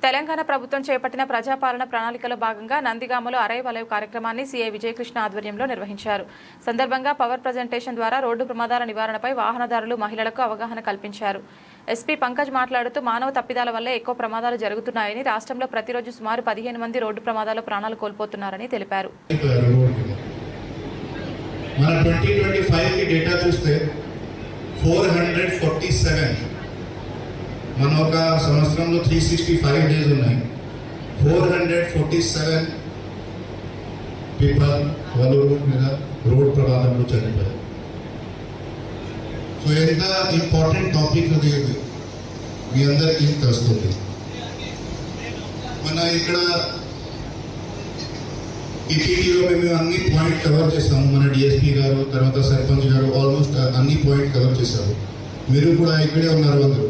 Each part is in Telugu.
తెలంగాణ ప్రభుత్వం చేపట్టిన ప్రజాపాలన ప్రణాళికలో భాగంగా నందిగామలో అరైవ్ అలైవ్ కార్యక్రమాన్ని సీఐ విజయకృష్ణ ఆధ్వర్యంలో నిర్వహించారు. సందర్భంగా పవర్ ప్రజెంటేషన్ ద్వారా రోడ్డు ప్రమాదాల నివారణపై వాహనదారులు, మహిళలకు అవగాహన కల్పించారు. ఎస్పీ పంకజ్ మాట్లాడుతూ మానవ తప్పిదాల వల్ల ఎక్కువ ప్రమాదాలు జరుగుతున్నాయని, రాష్ట్రంలో ప్రతిరోజు సుమారు 15 మంది రోడ్డు ప్రమాదాల్లో ప్రాణాలు కోల్పోతున్నారని తెలిపారు. మన 2025 की डेटा చూస్తే 447 మన ఒక సంవత్సరంలో 365 డేస్ ఉన్నాయి. 447 పీపుల్ వాళ్ళు మీద రోడ్ ప్రమాదంలో చనిపోయారు. సో ఎంత ఇంపార్టెంట్ టాపిక్ అది మీ అందరికీ తెలుస్తుంది. మన ఇక్కడ ఈ టీవీలో మేము అన్ని పాయింట్ కవర్ చేస్తాము. మన డిఎస్పీ గారు, తర్వాత సర్పంచ్ గారు ఆల్మోస్ట్ అన్ని పాయింట్ కవర్ చేశారు. మీరు కూడా ఇక్కడే ఉన్నారు అందరూ.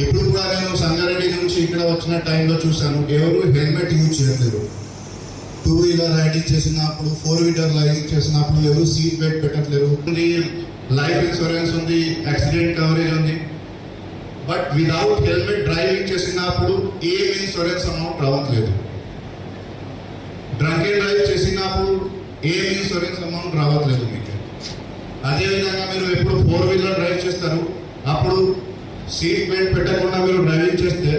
ఇప్పుడు కూడా నేను సంగారెడ్డి నుంచి ఇక్కడ వచ్చిన టైంలో చూశాను, ఎవరు హెల్మెట్ యూజ్ చేయట్లేదు. 2 వీలర్ రైడింగ్ చేసినప్పుడు, 4 వీలర్ రైడింగ్ చేసినప్పుడు ఎవరు సీట్ బెల్ట్ పెట్టట్లేదు. లైఫ్ ఇన్సూరెన్స్ ఉంది, యాక్సిడెంట్ కవరేజ్ ఉంది. బట్ విదౌట్ హెల్మెట్ డ్రైవింగ్ చేసినప్పుడు ఏం ఇన్సూరెన్స్ అమౌంట్ రావట్లేదు. డ్రంక్ అండ్ డ్రైవ్ చేసినప్పుడు ఏం ఇన్సూరెన్స్ అమౌంట్ రావట్లేదు మీకు. అదేవిధంగా మీరు ఎప్పుడు 4 వీలర్ డ్రైవ్ చేస్తారు, అప్పుడు సీట్ బెల్ట్ పెట్టకుండా మీరు డ్రైవింగ్ చేస్తే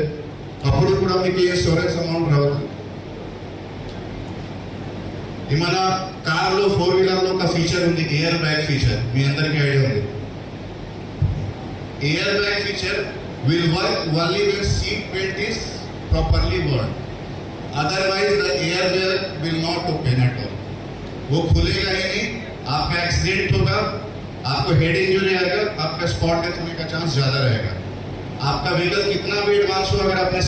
అప్పుడు కూడా మీకు ఇన్సూరెన్స్ అమౌంట్ రావట్లేదు. మన కార్లో 4 వీలర్లో ఒక ఫీచర్ ఉంది, ఎయిర్ బ్యాగ్ ఫీచర్. మీ అందరికీ ఐడియా ఉంది. Air bag feature will work only when seat belt is properly worn, otherwise the air bag will not open at all. वो खुलेगा ही नहीं, आपका एक्सीडेंट होगा, आपको हेड इंजरी आएगा, आपका स्पॉट डेथ होने का चांस ज्यादा रहेगा. आपका व्हीकल कितना भी एडवांस हो, अगर आपने